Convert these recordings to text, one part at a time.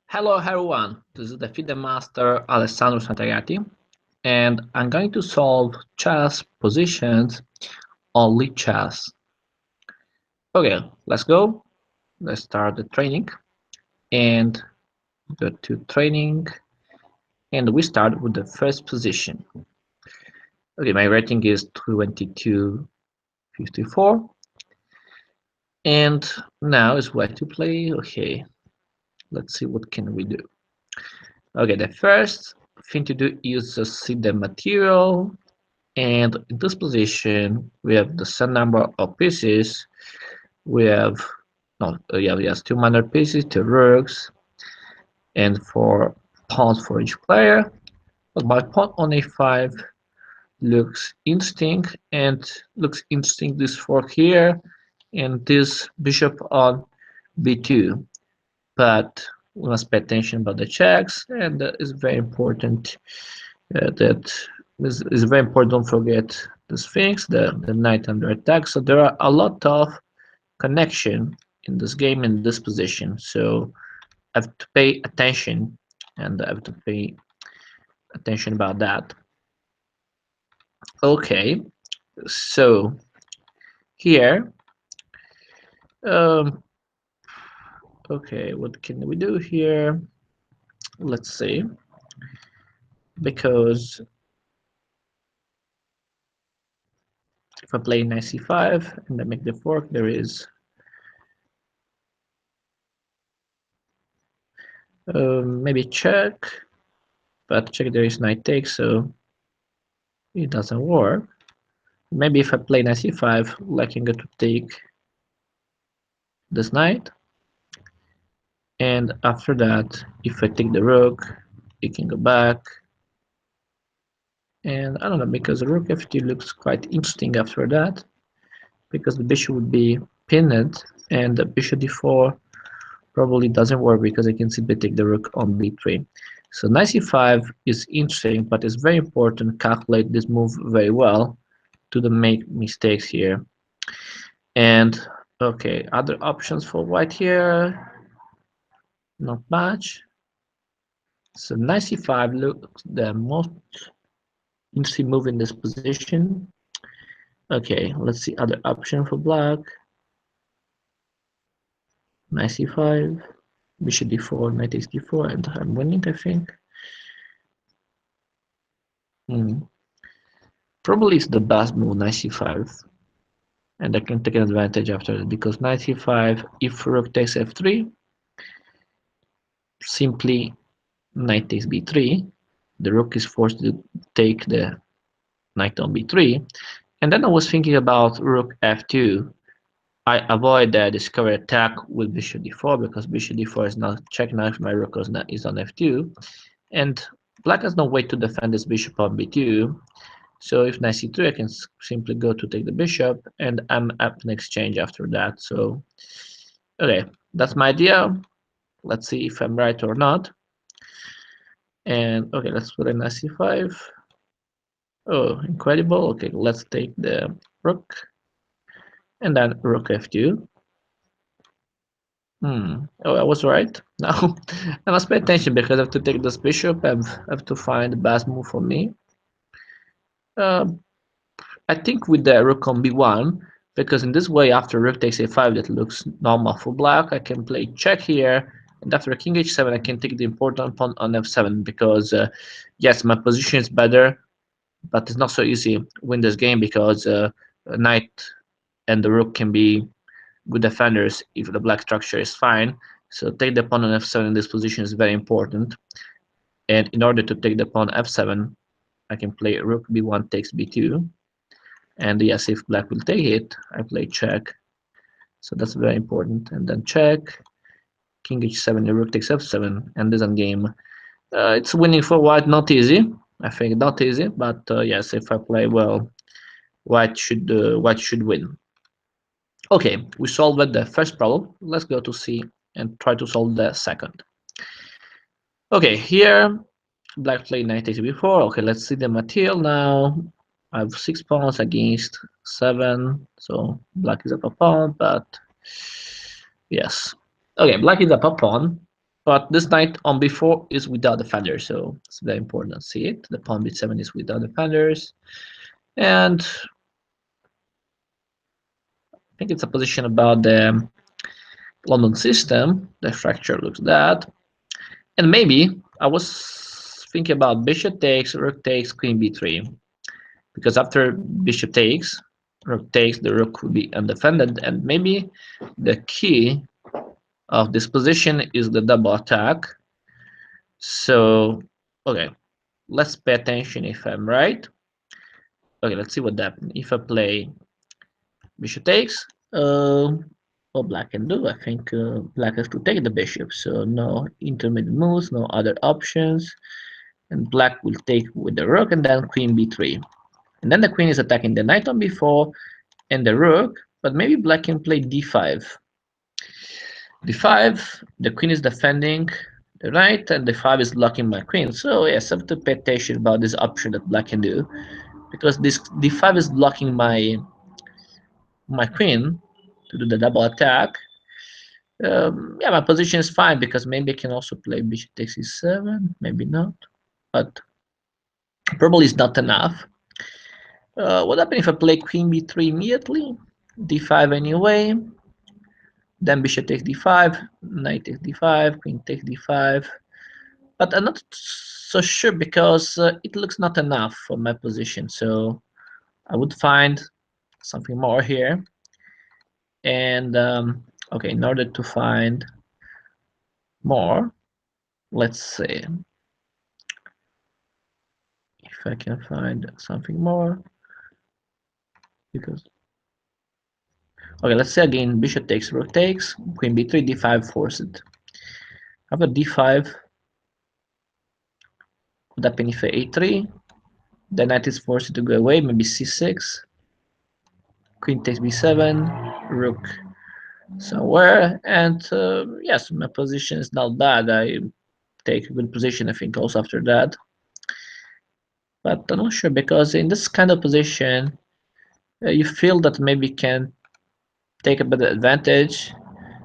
Hello everyone, this is the FIDE master Alessandro Santagati, and I'm going to solve chess positions on lead chess. Okay, let's go. Let's start the training and go to training, and we start with the first position. Okay, my rating is 2254, and now is where to play. Okay, let's see what can we do. Okay, the first thing to do is to see the material. And in this position, we have the same number of pieces. We have no, yeah, we have two minor pieces, two rooks, and four pawns for each player. But my pawn on a5 looks interesting, and looks interesting this fork here, and this bishop on b2. But we must pay attention about the checks, and it's very important that is very important. Don't forget the Sphinx, the knight under attack. So there are a lot of connection in this game in this position. So I have to pay attention, and I have to pay attention about that. Okay, so here, um, okay, what can we do here? Let's see, because if I play knight c5 and I make the fork, there is maybe check, but check there is knight takes, so it doesn't work. Maybe if I play knight c5, like I'm going to take this knight, and after that, if I take the rook, it can go back. And I don't know, because the rook f2 looks quite interesting after that, because the bishop would be pinned, and the bishop d4 probably doesn't work because I can simply take the rook on b3. So knight c5 is interesting, but it's very important to calculate this move very well to not make mistakes here. And okay, other options for white here, not much. So knight c5 looks the most interesting move in this position. Okay, let's see other option for black. Knight c5, bishop d4, knight takes d4, and I'm winning, I think. Probably it's the best move, knight c5. And I can take an advantage after that, because knight c5, if rook takes f3, simply knight takes b3, the rook is forced to take the knight on b3. And then I was thinking about rook f2. I avoid the discovery attack with bishop d4, because bishop d4 is not check now if my rook is on f2. And black has no way to defend this bishop on b2. So if knight c3, I can simply go to take the bishop, and I'm up in exchange after that. So, okay, that's my idea. Let's see if I'm right or not. And okay, let's put a knight c5. Oh, incredible. Okay, let's take the rook, and then rook f2. Oh, I was right. Now I must pay attention, because I have to take this bishop. I have to find the best move for me. Uh, I think with the rook on b1, because in this way, after rook takes a5, that looks normal for black. I can play check here, and after king h7, I can take the important pawn on f7, because yes, my position is better, but it's not so easy win this game, because knight and the rook can be good defenders if the black structure is fine. So take the pawn on f7 in this position is very important. And in order to take the pawn f7, I can play rook b1 takes b2. And yes, if black will take it, I play check. So that's very important. And then check, king h7, the rook takes f7, and this game. It's winning for white, not easy. I think not easy, but yes, if I play well, white should win. Okay, we solved the first problem. Let's go to C and try to solve the second. Okay, here black played knight takes before. Okay, let's see the material now. I have 6 pawns against 7, so black is up a pawn, but yes. Okay, black is up a pawn, But this knight on b4 is without defender, so it's very important. See it? The pawn b7 is without defenders. And I think it's a position about the London system. The fracture looks that. And maybe I was thinking about bishop takes, rook takes, queen b3. Because after bishop takes, rook takes, the rook will be undefended. And maybe the key of this position is the double attack. So, okay, let's pay attention if I'm right. Okay, let's see what happens. If I play bishop takes, what black can do? I think black has to take the bishop, so no intermediate moves, no other options, and black will take with the rook and then queen b3. And then the queen is attacking the knight on b4 and the rook, but maybe black can play d5. d5, the queen is defending the knight and d5 is blocking my queen. So yes, I have to pay attention about this option that black can do, because this d5 is blocking my queen to do the double attack. Yeah, my position is fine because maybe I can also play bishop takes e7, maybe not, but probably it's not enough. What happens if I play queen b3 immediately? d5 anyway, then bishop takes d5, knight takes d5, queen takes d5. But I'm not so sure because it looks not enough for my position. So I would find something more here. And okay, in order to find more, let's see if I can find something more. Because okay, let's say again bishop takes, rook takes, queen b3, d5 forced. After d5, what happen if a3? The knight is forced to go away, maybe c6. Queen takes b7, rook somewhere, and yes, my position is not bad. I take a good position, I think, also after that. But I'm not sure because in this kind of position, you feel that maybe can take a better advantage.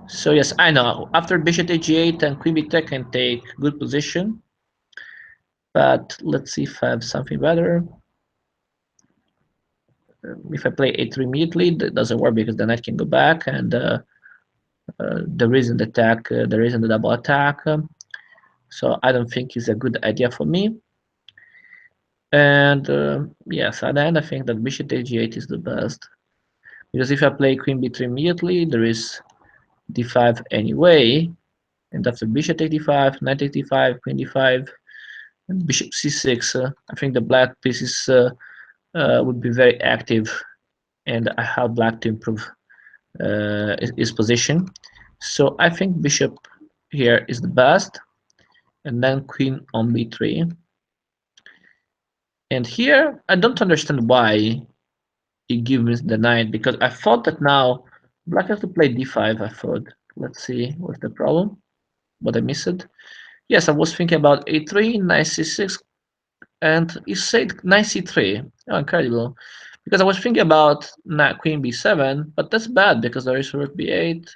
So yes, I know after bishop h8 and queen b3 can take good position. But let's see if I have something better. If I play a3 immediately, that doesn't work because the knight can go back, and there isn't the attack, there isn't the double attack. So I don't think it's a good idea for me. And yes, at the end I think that bishop h8 is the best. Because if I play queen b3 immediately, there is d5 anyway. And after bishop take d5, knight take d5, queen d5, and bishop c6, I think the black pieces would be very active, and I help black to improve his position. So I think bishop here is the best, and then queen on b3. And here I don't understand why he gives me the knight, because I thought that now black has to play d5. I thought, let's see what's the problem, but I missed it. Yes, I was thinking about a3, knight c6, and he said knight c3. Oh, incredible. Because I was thinking about queen b7, but that's bad because there is rook b8,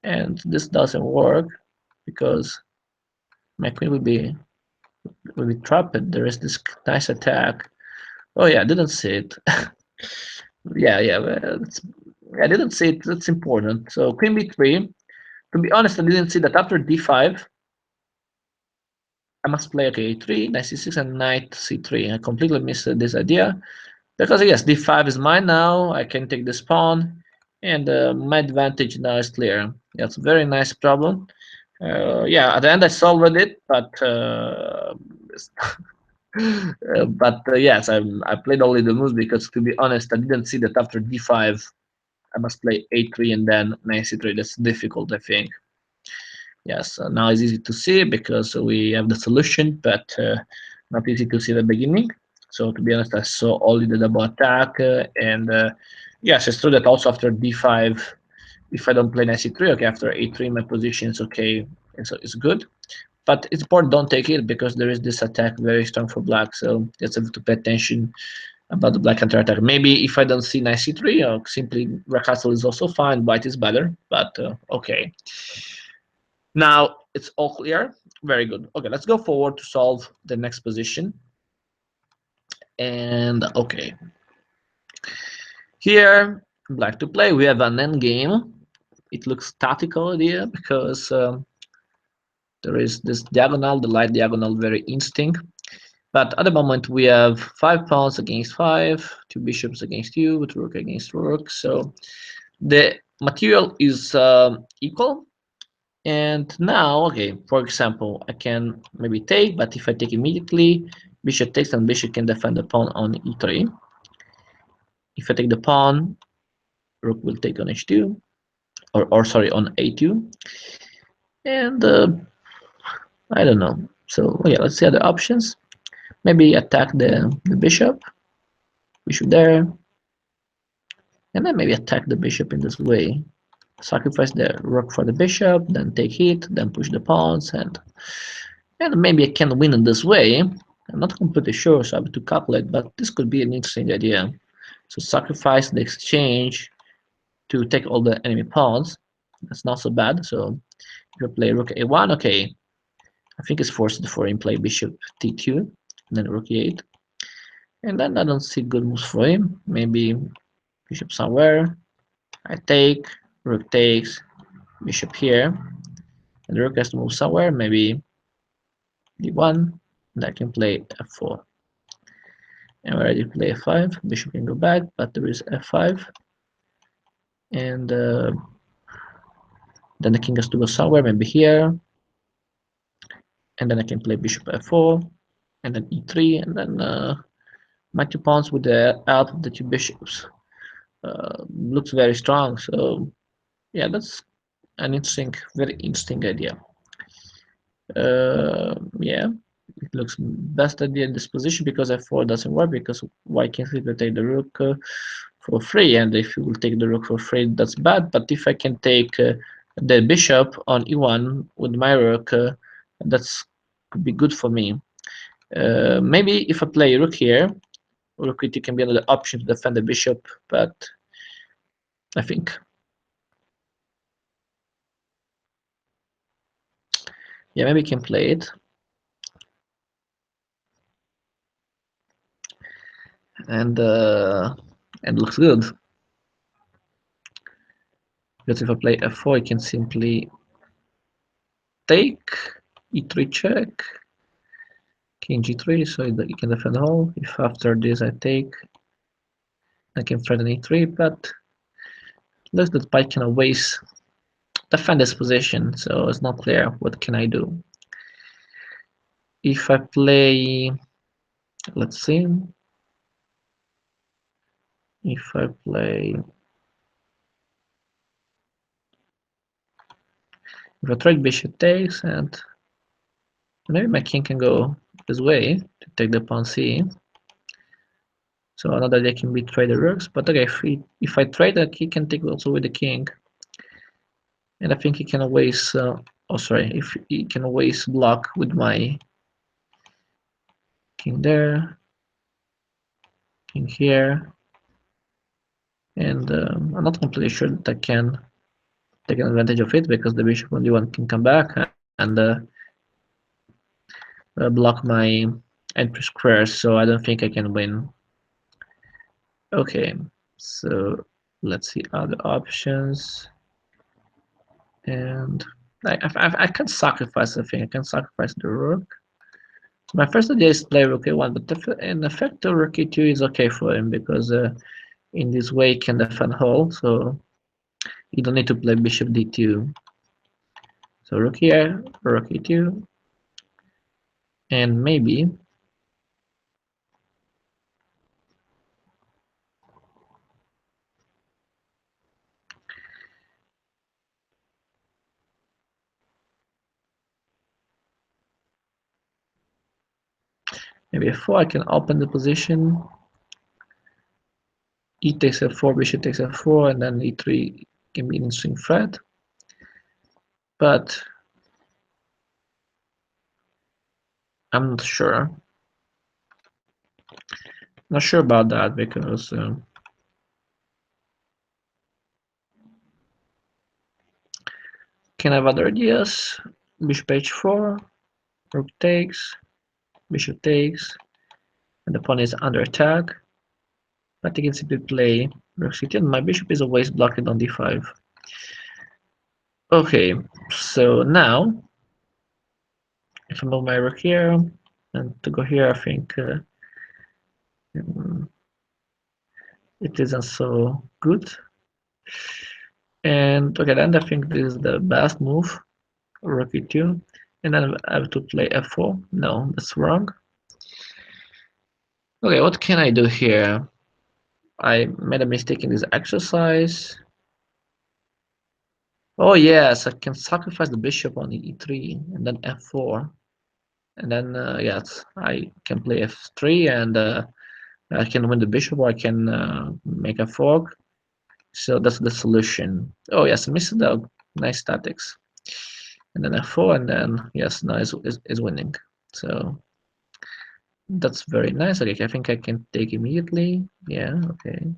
and this doesn't work because my queen will be trapped. There is this nice attack. Oh yeah, I didn't see it. Yeah, I didn't see it. That's important. So queen b3. To be honest, I didn't see that after d5. I must play okay a3, knight c6, and knight c3. I completely missed this idea because yes, d5 is mine now. I can take this pawn, and my advantage now is clear. That's a very nice problem. Yeah, at the end I solved it, but yes, I played only the moves because, to be honest, I didn't see that after d5 I must play a3 and then knight c3. That's difficult, I think. Yes, now it's easy to see because we have the solution, but not easy to see the beginning. So to be honest, I saw only the double attack, and yes, it's true that also after d5, if I don't play knight c3, okay, after a3 my position is okay, and so it's good. But it's important don't take it because there is this attack very strong for black, so just have to pay attention about the black counter attack. Maybe if I don't see knight c3, or simply rook castle is also fine, white is better, but okay. Now it's all clear. Very good. Okay, let's go forward to solve the next position. And okay, here black to play. We have an end game. It looks tactical here because there is this diagonal, the light diagonal, very instinct. But at the moment we have 5 pawns against 5, 2 bishops against you, with rook against rook. So the material is equal. And now, okay, for example, I can maybe take, but if I take immediately, bishop takes and bishop can defend the pawn on e3. If I take the pawn, rook will take on h2, or sorry, on a2. And I don't know. So yeah, let's see other options. Maybe attack the bishop there, and then maybe attack the bishop in this way. Sacrifice the rook for the bishop, then take it, then push the pawns, and maybe I can win in this way. I'm not completely sure, so I have to calculate, but this could be an interesting idea. So sacrifice the exchange to take all the enemy pawns. That's not so bad. So if you play rook a1, okay, I think it's forced for him play bishop t2, and then rook e8. And then I don't see good moves for him. Maybe bishop somewhere. I take, rook takes, bishop here, and the rook has to move somewhere. Maybe d1, and I can play f4. And we already play f5. Bishop can go back, but there is f5, and then the king has to go somewhere, maybe here, and then I can play bishop f4, and then e3, and then my 2 pawns with the help of the 2 bishops looks very strong. So yeah, that's an interesting, very interesting idea. Yeah, it looks best idea in this position because f4 doesn't work, because why can't we take the rook for free? And if you will take the rook for free, that's bad. But if I can take the bishop on e1 with my rook, that's could be good for me. Maybe if I play rook here, rook e2 can be another option to defend the bishop, but I think yeah, maybe I can play it. And and looks good. Because if I play f4, I can simply take e3 check, king g3, so that you can defend the whole. If after this I take, I can threaten e3, but looks that Pike can always defend this position, so it's not clear what can I do. If I play, let's see, if I play, if I trade bishop takes, and maybe my king can go this way to take the pawn c. So another idea can be trade the rooks, but okay, if I trade that, he can take also with the king, and I think he can always, oh sorry, if he can always block with my king there, king here, and I'm not completely sure that I can take advantage of it because the bishop on d1 can come back and block my entry squares, so I don't think I can win. Okay, so let's see other options. And I can sacrifice a thing. I can sacrifice the rook. So my first idea is to play rook a1, but in effect, the rook e2 is okay for him because in this way he can defend whole. So you don't need to play bishop d2. So rook here, rook e2, and maybe f4 I can open the position. E takes f4, bishop takes f4, and then e3 can be an interesting threat. But I'm not sure. Not sure about that because can have other ideas. Bishop h4, rook takes, bishop takes, and the pawn is under attack. But I can simply play rook c10. My bishop is always blocked on d5. Okay, so now if I move my rook here and to go here, I think it isn't so good. And okay, then I think this is the best move, rook e2, and then I have to play f4. No, that's wrong. Okay, what can I do here? I made a mistake in this exercise. Oh yes, I can sacrifice the bishop on e3 and then f4, and then yes, I can play f3 and I can win the bishop, or I can make a fork. So that's the solution. Oh yes, Mr. Dog, nice statics. And then f4, and then yes, now is winning. So that's very nice. Okay, I think I can take immediately. Yeah, okay.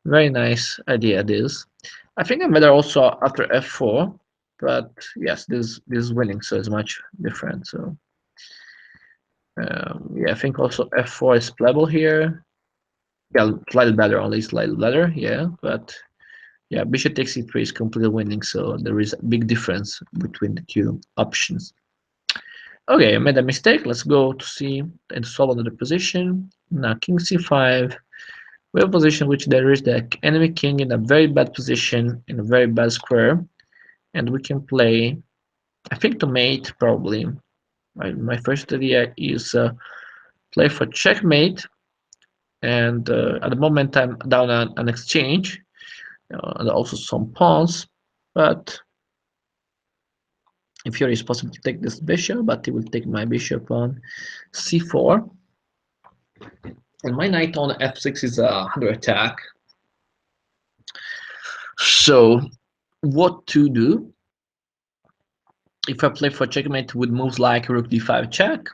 Very nice idea this. I think I'm better also after f4, but yes, this is winning, so it's much different. So yeah, I think also f4 is playable here. Yeah, slightly better, only slightly better. Yeah, but yeah, bishop takes e3 is completely winning, so there is a big difference between the two options. Okay, I made a mistake. Let's go to c and solve another position. Now king c5. We have a position which there is the enemy king in a very bad position, in a very bad square, and we can play, I think, to mate probably. My first idea is play for checkmate, and at the moment I'm down an exchange, and also some pawns, but in theory it's possible to take this bishop, but he will take my bishop on c4, and my knight on f6 is under attack. So what to do? If I play for checkmate with moves like rook d5 check,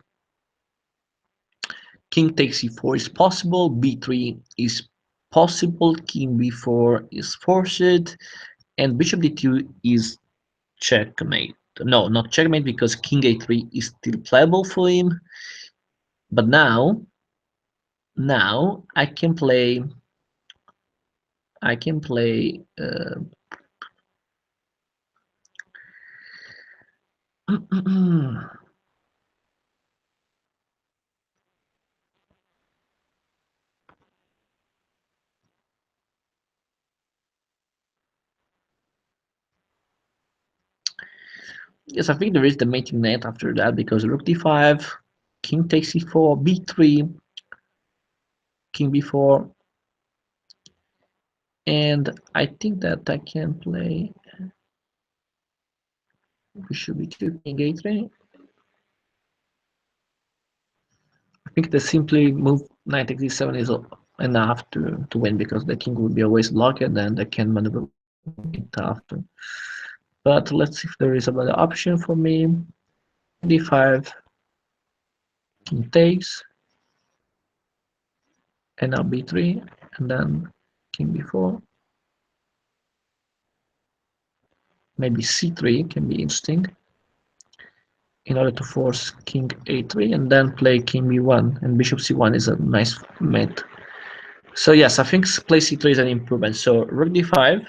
king takes e4 is possible, b3 is possible, king b4 is forced, and bishop d2 is checkmate. No, not checkmate, because king a3 is still playable for him. But now I can play yes, I think there is the mating net after that, because rook d5, king takes e4, b3, king b4, and I think that I can play bishop b2, king a3. I think the simply move knight takes d7 is enough to win, because the king would be always blocked and then they can maneuver it after. But let's see if there is another option for me. d5, king takes, and now b3, and then king b4. Maybe c3 can be interesting, in order to force king a3, and then play king b1, and bishop c1 is a nice mate. So yes, I think play c3 is an improvement. So rook d5,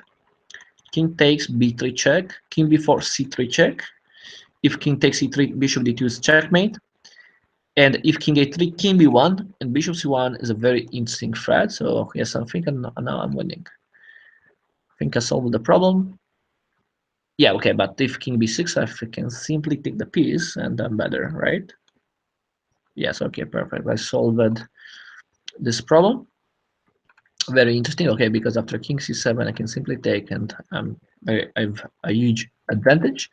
king takes b3 check, king b4 c3 check. If king takes e3, bishop d2 is checkmate. And if king a3, king b1, and bishop c1 is a very interesting threat. So yes, I think now I'm winning. I think I solved the problem. Yeah, okay, but if king b6, I can simply take the piece and I'm better, right? Yes, okay, perfect. I solved this problem. Very interesting. Okay, because after king c7, I can simply take, and I have a huge advantage.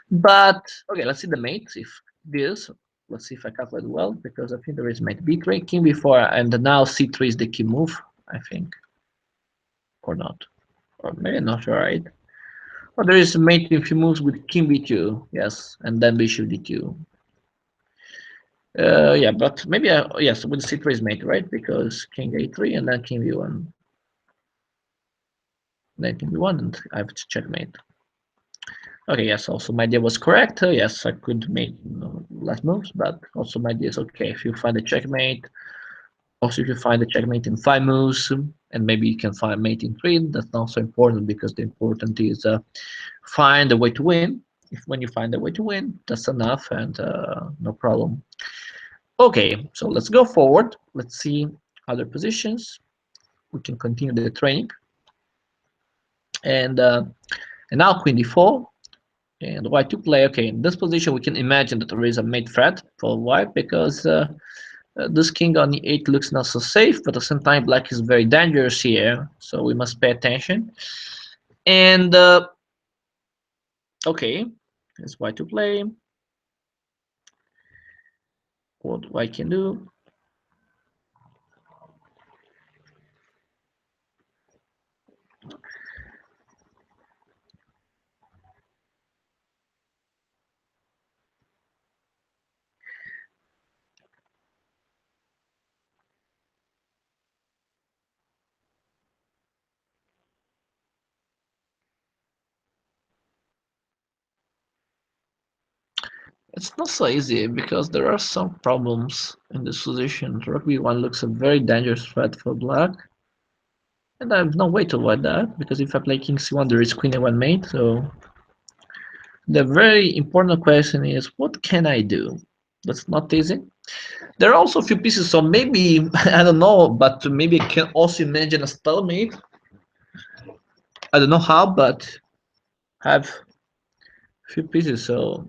But okay, let's see the mates. If this, let's see if I calculate well, because I think there is mate b3, king b4, and now c3 is the key move, I think, or not, or maybe not right. Or there is mate if he moves with king b2, yes, and then bishop d2. Yeah, but maybe yes, with c3 is mate, right? Because king a3 and then king b1. Then king b1, and I have to checkmate. Okay, yes, also my idea was correct. Yes, I could make less moves, but also my idea is okay. If you find a checkmate, also if you find a checkmate in 5 moves, and maybe you can find mate in 3, that's not so important because the important is find a way to win. If when you find a way to win, that's enough and no problem. Okay, so let's go forward. Let's see other positions. We can continue the training. And uh, and now queen d4 and white to play. Okay, in this position we can imagine that there is a mate threat for white because this king on e8 looks not so safe, but at the same time black is very dangerous here, so we must pay attention. And okay, here's white to play. What white can do? It's not so easy because there are some problems in this position. Rook b1 looks a very dangerous threat for black, and I have no way to avoid that because if I play king c1 there is queen a1 mate. So the very important question is what can I do? That's not easy. There are also a few pieces, so maybe I don't know, but maybe I can also imagine a stalemate. I don't know how, but I have a few pieces, so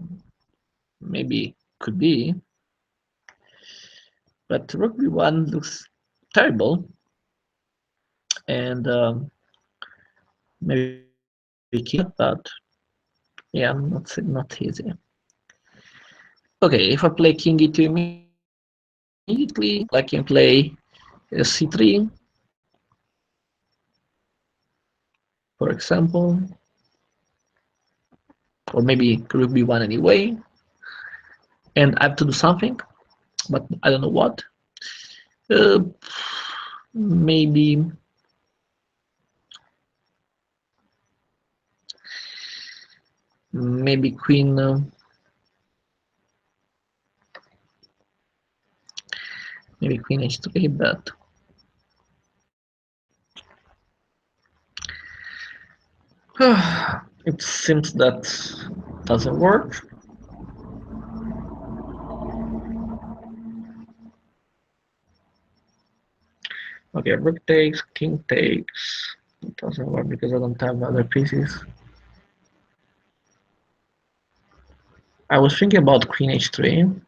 maybe could be. But rook b1 looks terrible, and maybe king but yeah, not easy. Okay, if I play king e2 immediately, I can play c3, for example, or maybe rook b1 anyway, and I have to do something, but I don't know what. Uh, maybe maybe maybe queen h3, but it seems that doesn't work. Okay, rook takes, king takes. It doesn't work because I don't have other pieces. I was thinking about queen h3.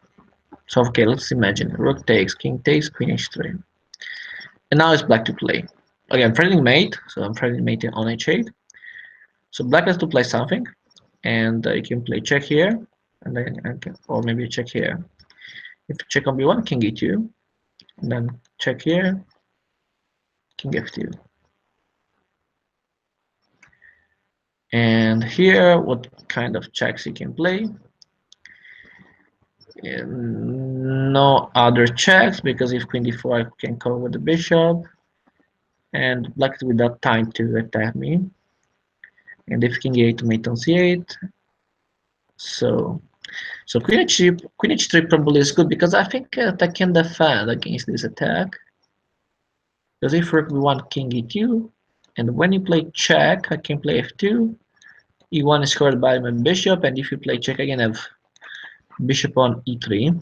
So okay, let's imagine rook takes, king takes, queen h3, and now it's black to play. Okay, I'm threatening mate, so I'm threatening mate on h8. So black has to play something, and you can play check here, and then or maybe check here. If you check on b1, king e2, and then check here, king f2. And here, what kind of checks you can play? No other checks, because if queen d4 I can cover with the bishop, and black is without time to attack me. And if king e8 mate on c8, so queen h3 probably is good because I think I can defend against this attack. Because if rook b1 king e2, and when you play check, I can play f2. e1 is covered by my bishop, and if you play check again, I have bishop on e3.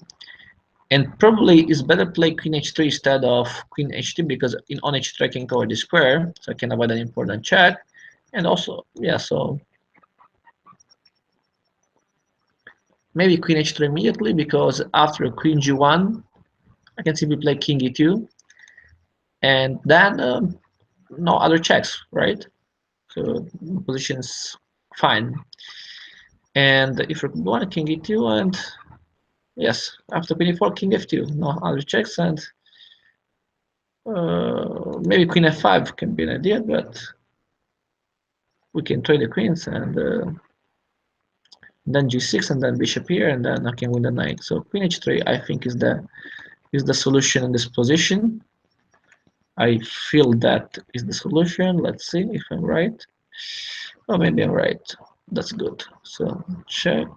And probably it's better play queen h3 instead of queen h2 because in on h3 I can cover the square, so I can avoid an important check. And also, yeah, so maybe queen h3 immediately because after queen g1 I can simply play king e2 and then no other checks, right? So position is fine. And if rook b1 king e2 and yes, after queen e4 king f2, no other checks, and maybe queen f5 can be an idea, but we can trade the queens and then g6 and then bishop here and then I can win the knight. So queen h3 I think is the solution in this position. I feel that is the solution. Let's see if I'm right. Oh, maybe I'm right. That's good. So check.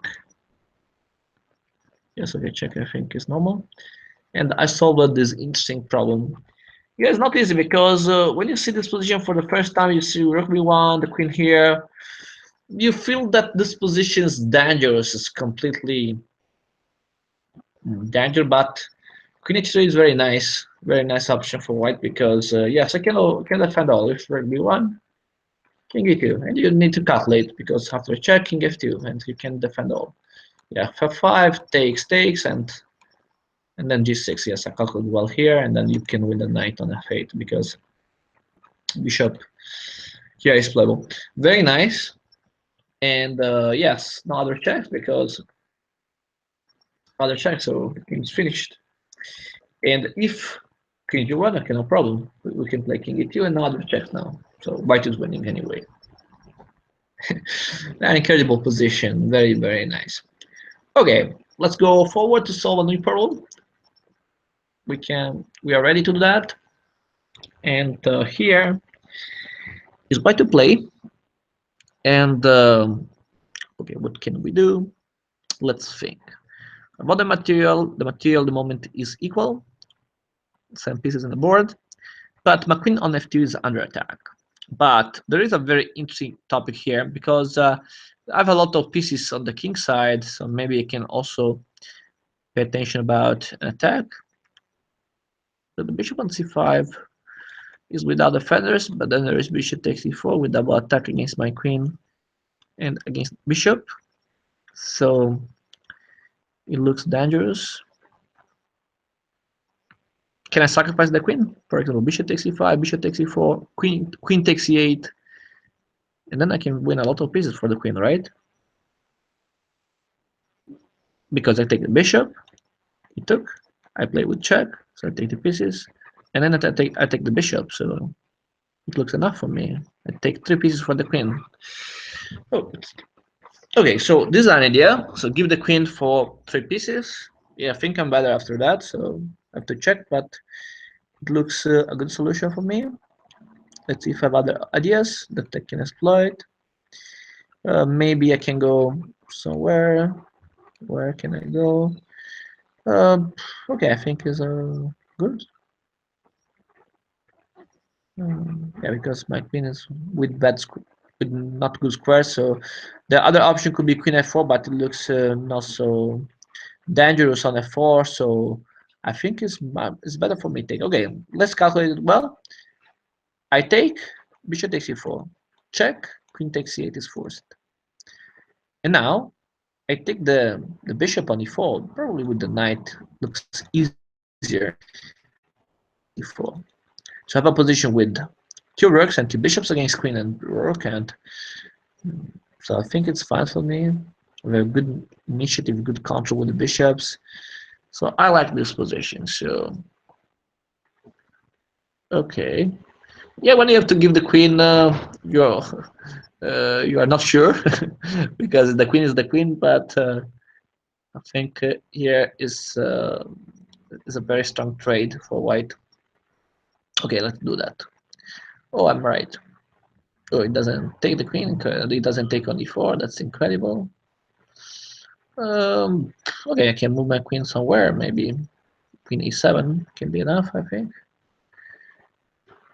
Yes, okay, check I think is normal. And I solved this interesting problem. Yeah, it's not easy because when you see this position for the first time, you see rook b1, the queen here, you feel that this position is dangerous, it's completely dangerous, but queen h3 is very nice option for white because yes, I can defend all. If rook b1, king e2, and you need to calculate because after check, king f2, and you can defend all. Yeah, f5 takes, and then g6. Yes, I calculate well here, and then you can win the knight on f8 because bishop here is playable. Very nice. And yes, no other checks because other checks, so the game is finished. And if king g1, okay, no problem. We can play king e2 and no other checks now. So white is winning anyway. An incredible position, very nice. Okay, let's go forward to solve a new problem. We are ready to do that. And here is white to play. And okay, what can we do? Let's think. About the material, the moment is equal. Same pieces on the board. But my queen on f2 is under attack. But there is a very interesting topic here because I have a lot of pieces on the king side, so maybe I can also pay attention about an attack. So the bishop on c5 is without defenders, but then there is bishop takes e4 with double attack against my queen and against bishop. So it looks dangerous. Can I sacrifice the queen? For example, bishop takes e5, bishop takes e4, queen takes e8, and then I can win a lot of pieces for the queen, right? Because I take the bishop, he took, I play with check, so I take the pieces, and then I take the bishop, so it looks enough for me. I take 3 pieces for the queen. Oh, okay, so this is an idea. So give the queen for 3 pieces. Yeah, I think I'm better after that, so I have to check, but it looks a good solution for me. Let's see if I have other ideas that I can exploit. Maybe I can go somewhere. Where can I go? Okay, I think is good. Yeah, because my queen is with with not good squares. So the other option could be queen f4, but it looks not so dangerous on f4. So I think it's better for me to take. Okay, let's calculate it well. I take bishop takes e4, check, queen takes c8 is forced, and now I take the bishop on e4. Probably with the knight looks easier. E4. So I have a position with 2 rooks and 2 bishops against queen and rook, and so I think it's fine for me. We have good initiative, good control with the bishops. So I like this position. So okay, yeah. When you have to give the queen, you are not sure because the queen is the queen, but I think here is a very strong trade for white. Okay, let's do that. Oh, I'm right. Oh, it doesn't take the queen. It doesn't take on e4. That's incredible. Um, okay, I can move my queen somewhere. Maybe queen e7 can be enough, I think.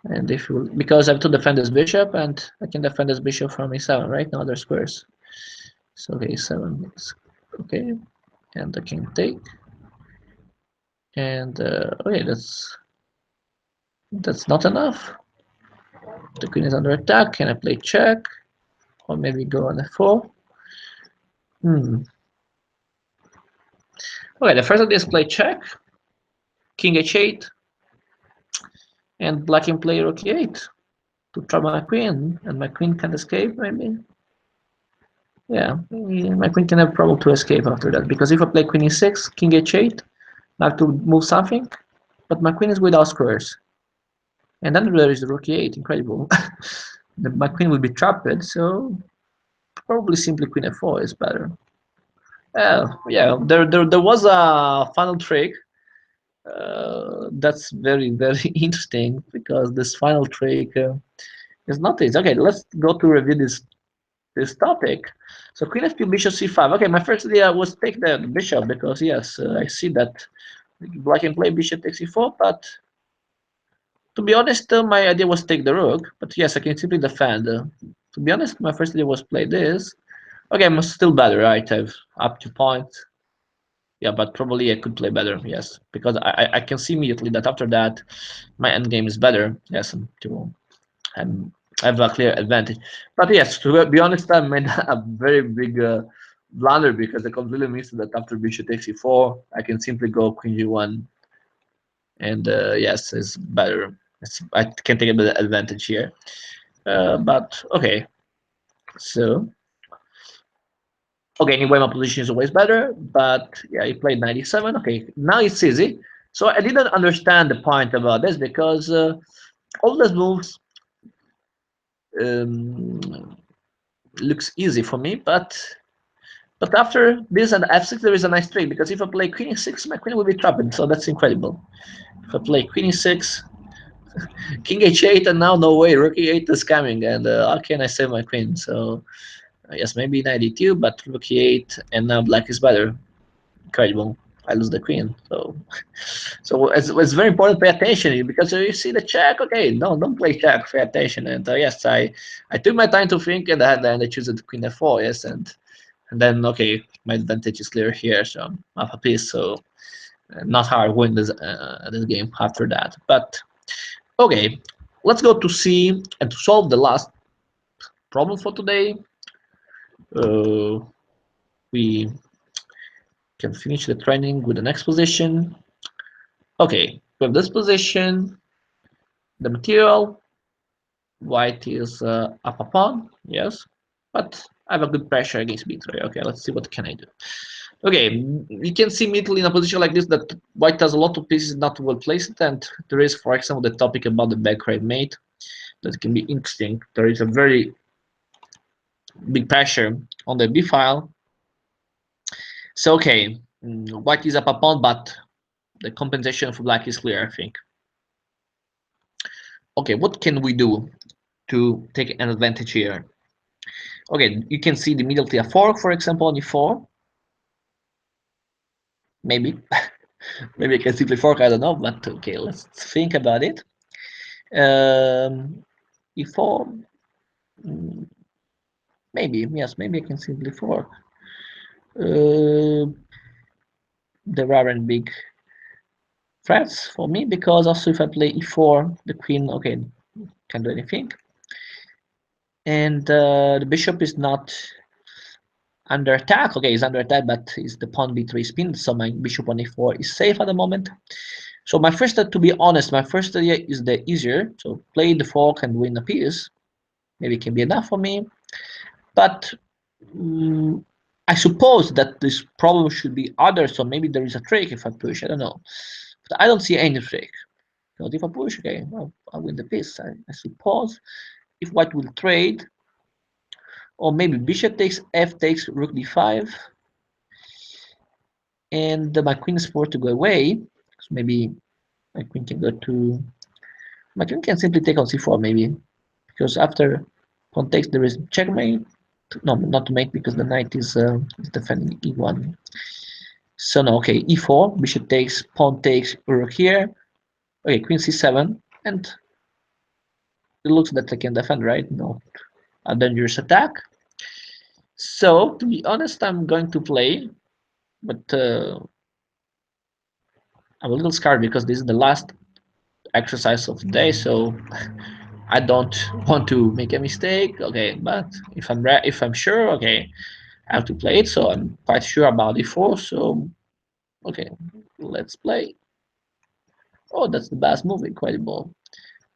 And if you, because I have to defend this bishop, and I can defend this bishop from e7, right? No other squares. So okay, e7 is okay, and I can take. And okay, that's not enough. The queen is under attack. Can I play check, or maybe go on f4? Hmm. Okay, the first idea is play check, king h8, and black can play rook e8 to trap my queen, and my queen can escape maybe. Yeah, my queen can have problem to escape after that, because if I play queen e6, king h8, I have to move something, but my queen is without squares. And then there is rook e8, incredible. My queen will be trapped, so probably simply queen f4 is better. Yeah, there was a final trick that's very interesting because this final trick is not easy. Okay, let's go to review this this topic. So queen f2, bishop c5. Okay, my first idea was take the bishop because yes, I see that black can play bishop takes e4, but to be honest, my idea was take the rook. But yes, I can simply defend. To be honest, my first idea was play this. Okay, I'm still better, right? I have up 2 points. Yeah, but probably I could play better. Yes, because I can see immediately that after that, my endgame is better. Yes, I'm I have a clear advantage. But yes, to be honest, I made a very big blunder because I completely missed that after bishop takes e4, I can simply go queen g1, and yes, it's better. I can take a bit of advantage here. But okay, so okay, anyway, my position is always better. But yeah, he played 97. Okay, now it's easy. So I didn't understand the point about this because all those moves um, looks easy for me, but after this and f6, there is a nice trick because if I play queen e6, my queen will be trapped. So that's incredible. If I play queen e6, king h8, and now no way, rook e8 is coming, and how can I save my queen? So yes, maybe knight e2, but rook e8, and now black is better. Incredible. I lose the queen. So it's very important to pay attention because you see the check. Okay, no, don't play check. Pay attention. And yes, I took my time to think, and then I choose the queen f4. Yes, and then okay, my advantage is clear here, so I'm up a piece. So not how I win this game after that. But okay, let's go to C and to solve the last problem for today. Uh, we can finish the training with the next position. Okay, with this position, the material white is up a pawn, yes, but I have a good pressure against b3. Okay, let's see what can I do. Okay, you can see immediately in a position like this that white has a lot of pieces not well placed, and there is, for example, the topic about the backride mate that can be interesting. There is a very big pressure on the b file. So okay, white is up a pawn, but the compensation for black is clear, I think. Okay, what can we do to take an advantage here? Okay, you can see the immediately a fork, for example, on e4. Maybe, maybe I can simply fork. I don't know, but okay, let's think about it. E4, maybe yes, maybe I can simply fork. There aren't big threats for me because also if I play e4, the queen, okay, can't do anything, and the bishop is not under attack. Okay, it's under attack, but it's the pawn b3 spin, so my bishop on e4 is safe at the moment. So my first, to be honest, my first idea is the easier. So play the fork and win a piece. Maybe it can be enough for me. But I suppose that this problem should be other. So maybe there is a trick if I push. I don't know. But I don't see any trick. So if I push, okay, well, I win the piece. I suppose if white will trade, or maybe bishop takes f takes rook d5, and my queen is forced to go away. So maybe my queen can go to. My queen can simply take on c4 maybe, because after pawn takes there is checkmate. No, not mate because the knight is defending e1. So no, okay, e4, bishop takes, pawn takes, rook here. Okay, queen c7, and it looks that I can defend, right? No, a dangerous attack. So to be honest, I'm going to play, but I'm a little scared because this is the last exercise of the day, so I don't want to make a mistake. Okay, but if I'm sure, okay, I have to play it. So I'm quite sure about e4. So okay, let's play. Oh, that's the best move, incredible.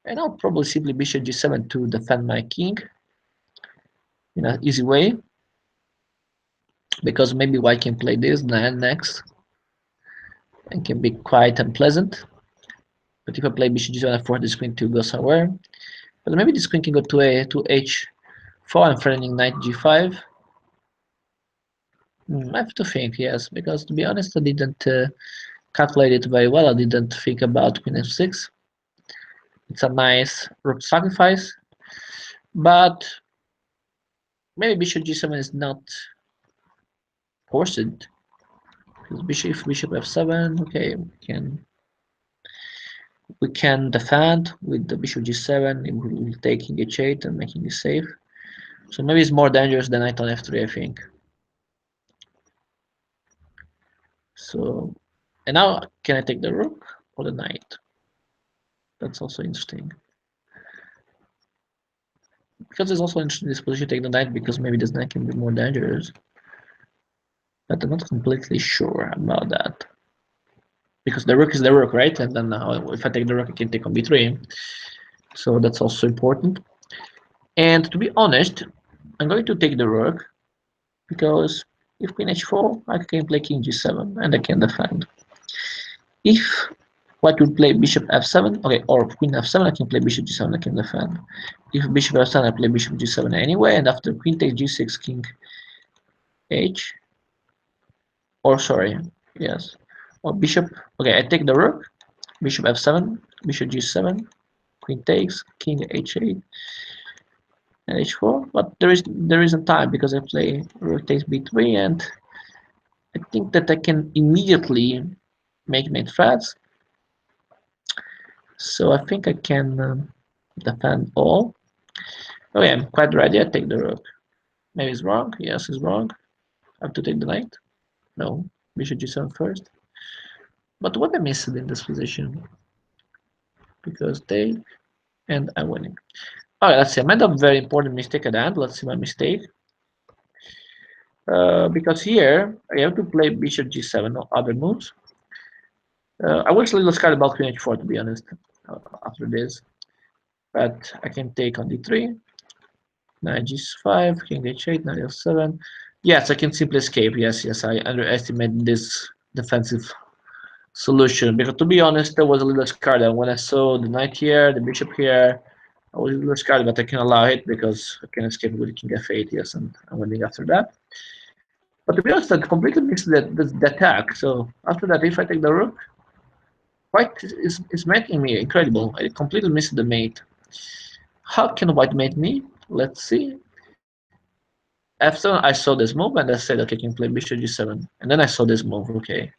And I'll probably simply bishop g7 to defend my king in an easy way, because maybe white can play this next and can be quite unpleasant. But if I play bishop g7 f4, this queen to go somewhere. But maybe this queen can go to a to h4 and threatening knight g5. I have to think, yes, because to be honest, I didn't calculate it very well. I didn't think about queen f6. It's a nice rook sacrifice, but maybe bishop g7 is not forced. Because bishop f7, okay, we can defend with the bishop g7. It will take king h8 and making it safe. So maybe it's more dangerous than knight on f3, I think. So, and now can I take the rook or the knight? That's also interesting. Because it's also interesting this position take the knight because maybe this knight can be more dangerous. But I'm not completely sure about that. Because the rook is the rook, right? And then if I take the rook, I can take on b3. So that's also important. And to be honest, I'm going to take the rook because if queen h4, I can play king g7 and I can defend. If white would play bishop f7, okay, or queen f7, I can play bishop g7, I can defend. If bishop f7, I play bishop g7 anyway, and after queen takes g6, king h, or sorry, yes, or bishop, okay, I take the rook, bishop f7, bishop g7, queen takes, king h8, and h4, but there isn't time because I play rook takes b3, and I think that I can immediately make mate threats. So I think I can defend all. Okay, I'm quite ready. I take the rook. Maybe it's wrong. Yes, it's wrong. I have to take the knight. No, bishop g7 first. But what I missed in this position? Because they and I'm winning. Alright, let's see. I made a very important mistake at the end. Let's see my mistake. Because here I have to play bishop g7 or other moves. I was a little scared about queen h4 to be honest. After this, but I can take on d3, knight g5, king h8, knight f7. Yes, I can simply escape. Yes, yes, I underestimated this defensive solution because to be honest, I was a little scared. And when I saw the knight here, the bishop here, I was a little scared, but I can allow it because I can escape with king f8. Yes, and I'm winning after that. But to be honest, I completely missed the attack. So after that, if I take the rook, white is making me incredible. I completely missed the mate. How can white mate me? Let's see. After I saw this move and I said, okay, I can play bishop g7. And then I saw this move, okay.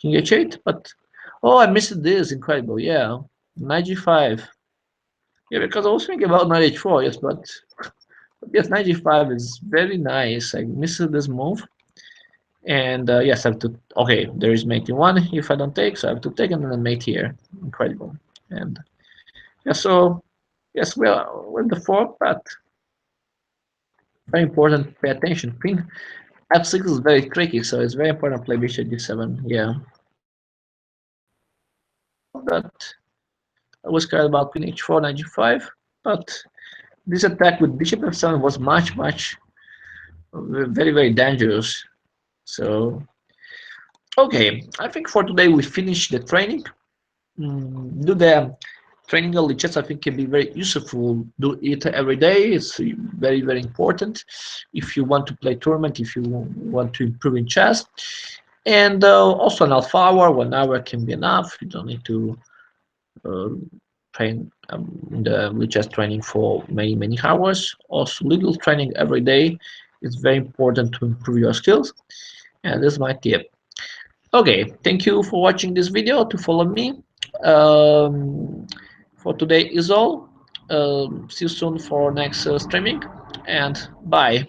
King h8, but oh, I missed this, incredible, yeah. Knight g5. Yeah, because I was thinking about knight h4, yes, but yes, knight g5 is very nice. I missed this move. And yes, I have to, okay, there is mate in one if I don't take, so I have to take and then mate here. Incredible. And yeah, so yes, we're in the fourth, but very important, pay attention. Queen f6 is very tricky, so it's very important to play bishop g7, yeah. But I was scared about queen h4, knight g5, but this attack with bishop f7 was much very dangerous. So okay, I think for today we finished the training. Do the training on chess. I think can be very useful. Do it every day. It's very important if you want to play tournament, if you want to improve in chess. And also an half hour, 1 hour can be enough. You don't need to train the chess training for many hours. Also, little training every day is very important to improve your skills. And this is my tip. Okay, thank you for watching this video. To follow me. For today is all. See you soon for next streaming, and bye.